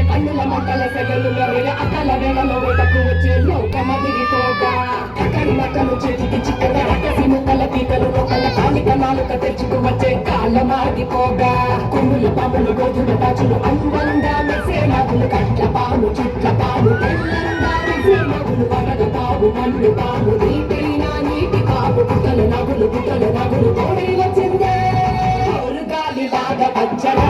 కన్నుల మంటల సెగలు మెరయ అకల వేళలో వేటకు వచ్చే లోకమదిరిపోగా కన్నకలు చేతికి చిక్కల రకసి ముక్కల పీకలు ఒకళ్ళ కాలిక నాలుక తెచ్చుకు వచ్చే కాలమాగిపోగా కొమ్ములు పాములు గోధుల దాచులు అందంగా మెసే నదులు కట్ల పాము చుట్ల పాము తెల్లంగా మెసే నదులు వరద తావు మన్ను పాము నీటైనా నీటి పాము పుట్టలు నగులు తోడి వచ్చిందే గాలి లాగా పచ్చడా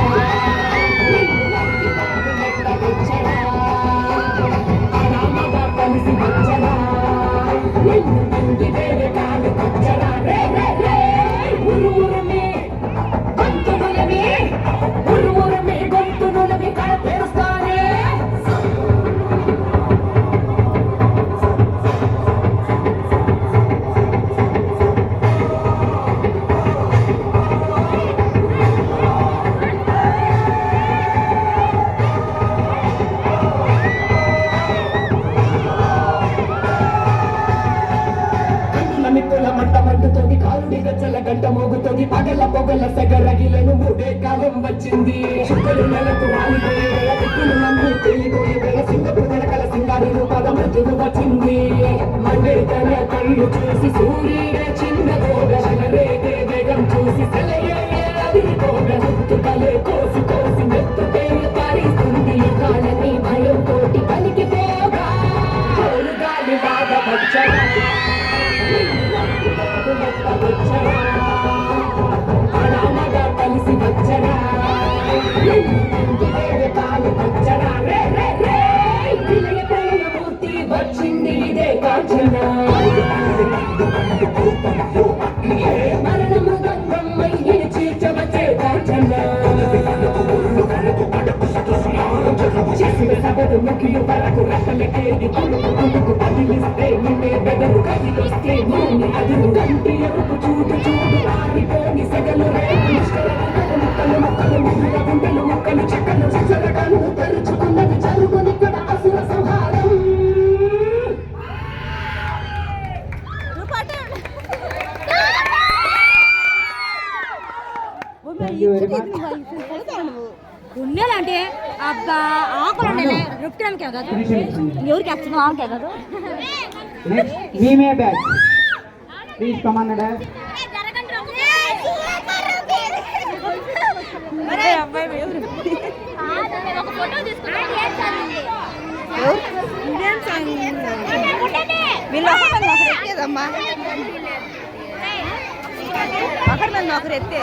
గచ్చల గంట మోగుతుంది పగల పొగల సెగరగిలను మూడే కాలం వచ్చింది చుక్కలు నెలకు రాలిపోయే వేళ దిక్కులు నన్ను తేలిపోయే వేళ సింగపు నడకల సింగారి రూపాల మృతులు వచ్చింది మండే తన కళ్ళు చూసి సూర్యుడే చిన్న రేగే వేగం చూసి సెలయేపోగలే కోసి కోసి మెత్తు పేరు పారిస్తుంది కాలని భయం తోటి పలికిపోగా గాలి బాగా వచ్చాడు కలిసి వచ్చరా మూర్తి వచ్చింది ఇదే కాంచన మరణ మృగంగమ్మై చీర్చవచ్చే కాంచన చేసిన సభలు ముఖ్యులు వరకు రసలకేది కొడుకు పదిలిస్తే నిన్నే బెదరు కదిలొస్తే నూనె అదురు కంటి ఎరుపు చూడు ఆరిపోని సెగలు ముక్కలు ముక్కలు ముగ్గుల గుండెలు ముక్కలు చెక్కలు చెరగను తెరుచుకున్నది జరుగుని ఇక్కడ అసుర సంహారం ఉన్నేలంటే అబ్బా ఆకులు ఉండే రొట్టెలకే కాదు ఎవరికి వస్తున్నావు ఆకే కాదు మీమే batch please come on dad అరే అబ్బాయి ఎవరు ఒక ఫోటో తీసుకుంటాం ఇండియన్ సాంగ్ వీళ్ళు ఒకరు ఎత్తేదమ్మా ఒకరి మంది ఒకరు ఎత్తే